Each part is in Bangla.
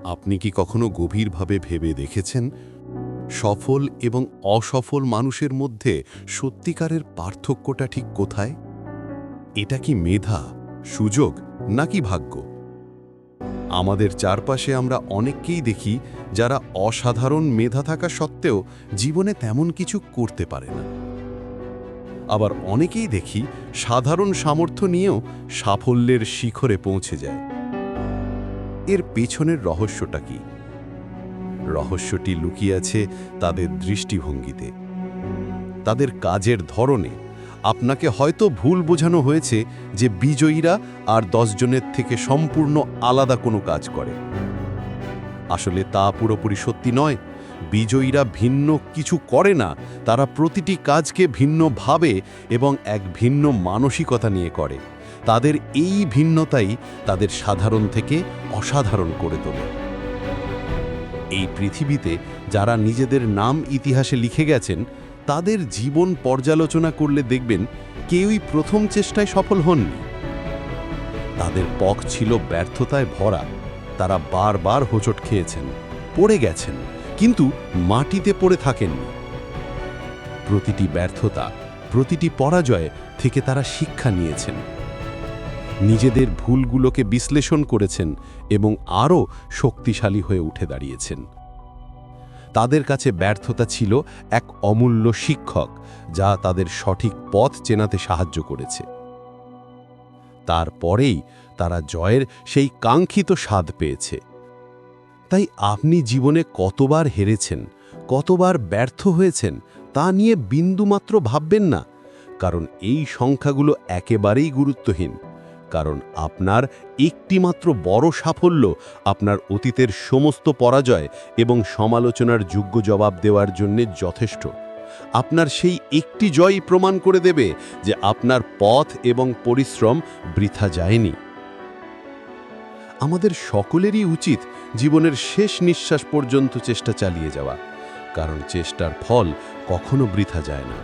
আপনি কি কখনো গভীরভাবে ভেবে দেখেছেন সফল এবং অসফল মানুষের মধ্যে সত্যিকারের পার্থক্যটা ঠিক কোথায়? এটা কি মেধা, সুযোগ নাকি ভাগ্য? আমাদের চারপাশে আমরা অনেককেই দেখি যারা অসাধারণ মেধা থাকা সত্ত্বেও জীবনে তেমন কিছু করতে পারে না। আবার অনেকেই দেখি সাধারণ সামর্থ্য নিয়েও সাফল্যের শিখরে পৌঁছে যায়। এর পেছনের রহস্যটা কি? রহস্যটি লুকিয়ে আছে তাদের দৃষ্টিভঙ্গিতে, তাদের কাজের ধরনে। আপনাকে হয়তো ভুল বোঝানো হয়েছে যে বিজয়ীরা আর 10 জনের থেকে সম্পূর্ণ আলাদা কোনো কাজ করে। আসলে তা পুরোপুরি সত্যি নয়। বিজয়ীরা ভিন্ন কিছু করে না, তারা প্রতিটি কাজকে ভিন্ন ভাবে এবং এক ভিন্ন মানসিকতা নিয়ে করে। তাদের এই ভিন্নতাই তাদের সাধারণ থেকে অসাধারণ করে তোলে। এই পৃথিবীতে যারা নিজেদের নাম ইতিহাসে লিখে গেছেন, তাদের জীবন পর্যালোচনা করলে দেখবেন কেউই প্রথম চেষ্টায় সফল হননি। তাদের পথ ছিল ব্যর্থতায় ভরা। তারা বারবার হোঁচট খেয়েছেন, পড়ে গেছেন, কিন্তু মাটিতে পড়ে থাকেননি। প্রতিটি ব্যর্থতা, প্রতিটি পরাজয় থেকে তারা শিক্ষা নিয়েছেন, নিজেদের ভুলগুলোকে বিশ্লেষণ করেছেন এবং আরও শক্তিশালী হয়ে উঠে দাঁড়িয়েছেন। তাদের কাছে ব্যর্থতা ছিল এক অমূল্য শিক্ষক, যা তাদের সঠিক পথ চেনাতে সাহায্য করেছে। তারপরেই তারা জয়ের সেই কাঙ্ক্ষিত স্বাদ পেয়েছে। তাই আপনি জীবনে কতবার হেরেছেন, কতবার ব্যর্থ হয়েছেন, তা নিয়ে বিন্দুমাত্র ভাববেন না, কারণ এই সংখ্যাগুলো একেবারেই গুরুত্বহীন। কারণ আপনার একটিমাত্র বড় সাফল্য আপনার অতীতের সমস্ত পরাজয় এবং সমালোচনার যোগ্য জবাব দেওয়ার জন্য যথেষ্ট। আপনার সেই একটি জয়ই প্রমাণ করে দেবে যে আপনার পথ এবং পরিশ্রম বৃথা যায়নি। আমাদের সকলেরই উচিত জীবনের শেষ নিঃশ্বাস পর্যন্ত চেষ্টা চালিয়ে যাওয়া, কারণ চেষ্টার ফল কখনো বৃথা যায় না।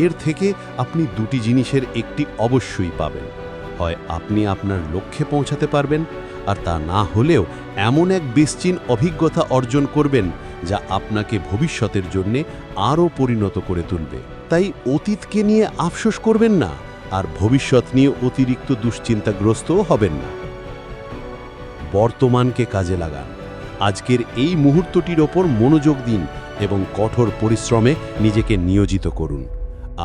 এর থেকে আপনি দুটি জিনিসের একটি অবশ্যই পাবেন। হয় আপনি আপনার লক্ষ্যে পৌঁছাতে পারবেন, আর তা না হলেও এমন এক বেশচিন অভিজ্ঞতা অর্জন করবেন যা আপনাকে ভবিষ্যতের জন্যে আরও পরিণত করে তুলবে। তাই অতীতকে নিয়ে আফসোস করবেন না, আর ভবিষ্যৎ নিয়ে অতিরিক্ত দুশ্চিন্তাগ্রস্তও হবেন না। বর্তমানকে কাজে লাগান। আজকের এই মুহূর্তটির ওপর মনোযোগ দিন এবং কঠোর পরিশ্রমে নিজেকে নিয়োজিত করুন।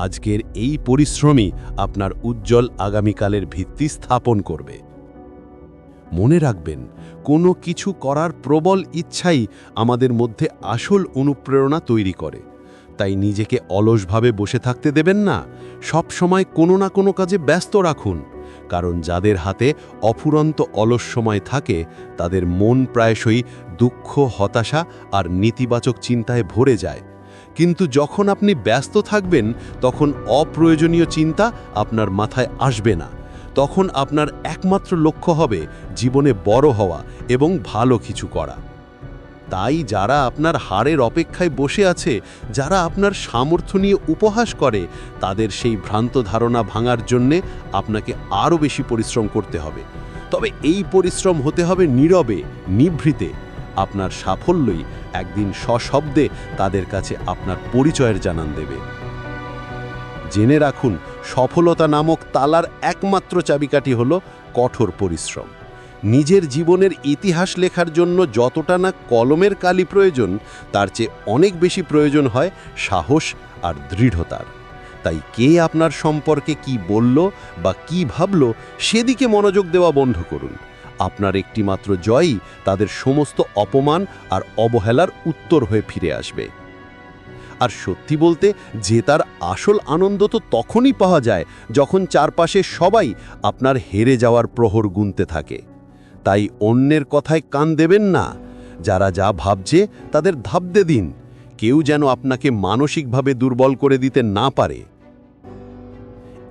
আজকের এই পরিশ্রমই আপনার উজ্জ্বল আগামীকালের ভিত্তি স্থাপন করবে। মনে রাখবেন, কোনো কিছু করার প্রবল ইচ্ছাই আমাদের মধ্যে আসল অনুপ্রেরণা তৈরি করে। তাই নিজেকে অলসভাবে বসে থাকতে দেবেন না, সব সময় কোনো না কোনো কাজে ব্যস্ত রাখুন। কারণ যাদের হাতে অফুরন্ত অলস সময় থাকে, তাদের মন প্রায়শই দুঃখ, হতাশা আর নেতিবাচক চিন্তায় ভরে যায়। কিন্তু যখন আপনি ব্যস্ত থাকবেন, তখন অপ্রয়োজনীয় চিন্তা আপনার মাথায় আসবে না। তখন আপনার একমাত্র লক্ষ্য হবে জীবনে বড় হওয়া এবং ভালো কিছু করা। তাই যারা আপনার হারের অপেক্ষায় বসে আছে, যারা আপনার সামর্থ্য নিয়ে উপহাস করে, তাদের সেই ভ্রান্ত ধারণা ভাঙার জন্যে আপনাকে আরও বেশি পরিশ্রম করতে হবে। তবে এই পরিশ্রম হতে হবে নীরবে, নিভৃতে। আপনার সাফল্যই একদিন সশব্দে তাদের কাছে আপনার পরিচয়ের জানান দেবে। জেনে রাখুন, সফলতা নামক তালার একমাত্র চাবিকাঠি হল কঠোর পরিশ্রম। নিজের জীবনের ইতিহাস লেখার জন্য যতটা না কলমের কালি প্রয়োজন, তার চেয়ে অনেক বেশি প্রয়োজন হয় সাহস আর দৃঢ়তার। তাই কে আপনার সম্পর্কে কি বলল বা কি ভাবল, সেদিকে মনোযোগ দেওয়া বন্ধ করুন। আপনার একটিমাত্র জয়ই তাদের সমস্ত অপমান আর অবহেলার উত্তর হয়ে ফিরে আসবে। আর সত্যি বলতে, জেতার আসল আনন্দ তো তখনই পাওয়া যায় যখন চারপাশে সবাই আপনার হেরে যাওয়ার প্রহর গুনতে থাকে। তাই অন্যের কথায় কান দেবেন না। যারা যা ভাবছে তাদের ভাবতে দিন। কেউ যেন আপনাকে মানসিকভাবে দুর্বল করে দিতে না পারে।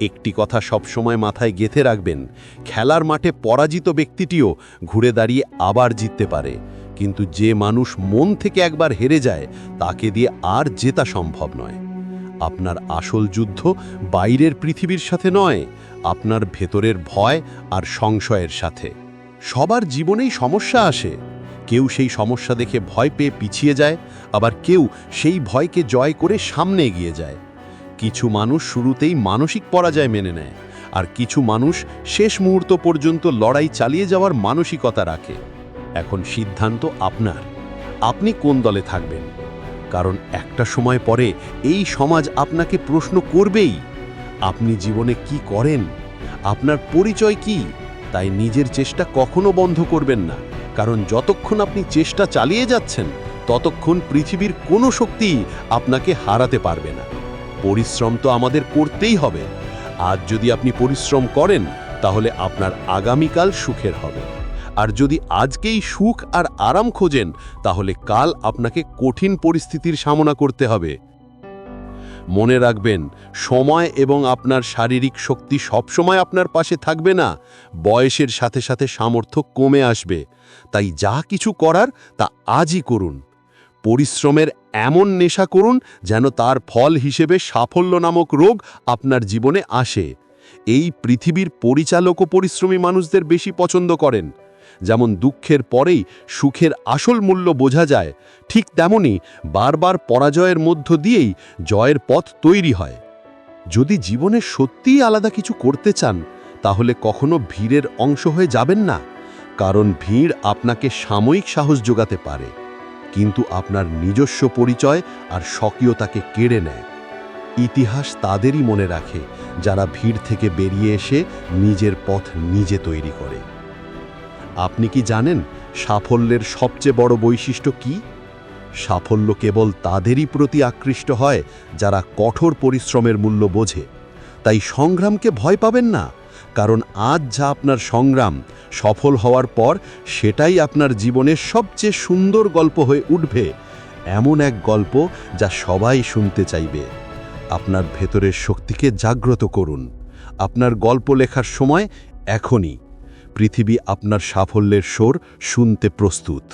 একটি কথা সবসময় মাথায় গেঁথে রাখবেন, খেলার মাঠে পরাজিত ব্যক্তিটিও ঘুরে দাঁড়িয়ে আবার জিততে পারে, কিন্তু যে মানুষ মন থেকে একবার হেরে যায়, তাকে দিয়ে আর জেতা সম্ভব নয়। আপনার আসল যুদ্ধ বাইরের পৃথিবীর সাথে নয়, আপনার ভেতরের ভয় আর সংশয়ের সাথে। সবার জীবনেই সমস্যা আসে, কেউ সেই সমস্যা দেখে ভয় পেয়ে পিছিয়ে যায়, আবার কেউ সেই ভয়কে জয় করে সামনে এগিয়ে যায়। কিছু মানুষ শুরুতেই মানসিক পরাজয় মেনে নেয়, আর কিছু মানুষ শেষ মুহূর্ত পর্যন্ত লড়াই চালিয়ে যাওয়ার মানসিকতা রাখে। এখন সিদ্ধান্ত আপনার, আপনি কোন দলে থাকবেন। কারণ একটা সময় পরে এই সমাজ আপনাকে প্রশ্ন করবেই, আপনি জীবনে কি করেন, আপনার পরিচয় কি। তাই নিজের চেষ্টা কখনো বন্ধ করবেন না, কারণ যতক্ষণ আপনি চেষ্টা চালিয়ে যাচ্ছেন ততক্ষণ পৃথিবীর কোনো শক্তি আপনাকে হারাতে পারবে না। পরিশ্রম তো আমাদের করতেই হবে। আজ যদি আপনি পরিশ্রম করেন তাহলে আপনার আগামীকাল সুখের হবে, আর যদি আজকেই সুখ আর আরাম খোঁজেন তাহলে কাল আপনাকে কঠিন পরিস্থিতির সামনা করতে হবে। মনে রাখবেন, সময় এবং আপনার শারীরিক শক্তি সবসময় আপনার পাশে থাকবে না। বয়সের সাথে সাথে সামর্থ্য কমে আসবে। তাই যা কিছু করার তা আজই করুন। পরিশ্রমের এমন নেশা করুন যেন তার ফল হিসেবে সাফল্য নামক রোগ আপনার জীবনে আসে। এই পৃথিবীর পরিচালকও পরিশ্রমী মানুষদের বেশি পছন্দ করেন। যেমন দুঃখের পরেই সুখের আসল মূল্য বোঝা যায়, ঠিক তেমনি বারবার পরাজয়ের মধ্য দিয়েই জয়ের পথ তৈরি হয়। যদি জীবনে সত্যিই আলাদা কিছু করতে চান তাহলে কখনো ভিড়ের অংশ হয়ে যাবেন না, কারণ ভিড় আপনাকে সাময়িক সাহস যোগাতে পারে, কিন্তু আপনার নিজস্ব পরিচয় আর স্বকীয়তাকে কেড়ে নেয়। ইতিহাস তাদেরই মনে রাখে যারা ভিড় থেকে বেরিয়ে এসে নিজের পথ নিজে তৈরি করে। আপনি কি জানেন সাফল্যের সবচেয়ে বড় বৈশিষ্ট্য কি? সাফল্য কেবল তাদেরই প্রতি আকৃষ্ট হয় যারা কঠোর পরিশ্রমের মূল্য বোঝে। তাই সংগ্রামকে ভয় পাবেন না, কারণ আজ যা আপনার সংগ্রাম, সফল হওয়ার পর সেটাই আপনার জীবনের সবচেয়ে সুন্দর গল্প হয়ে উঠবে। এমন এক গল্প যা সবাই শুনতে চাইবে। আপনার ভেতরের শক্তিকে জাগ্রত করুন। আপনার গল্প লেখার সময় এখনই। পৃথিবী আপনার সাফল্যের স্বর শুনতে প্রস্তুত।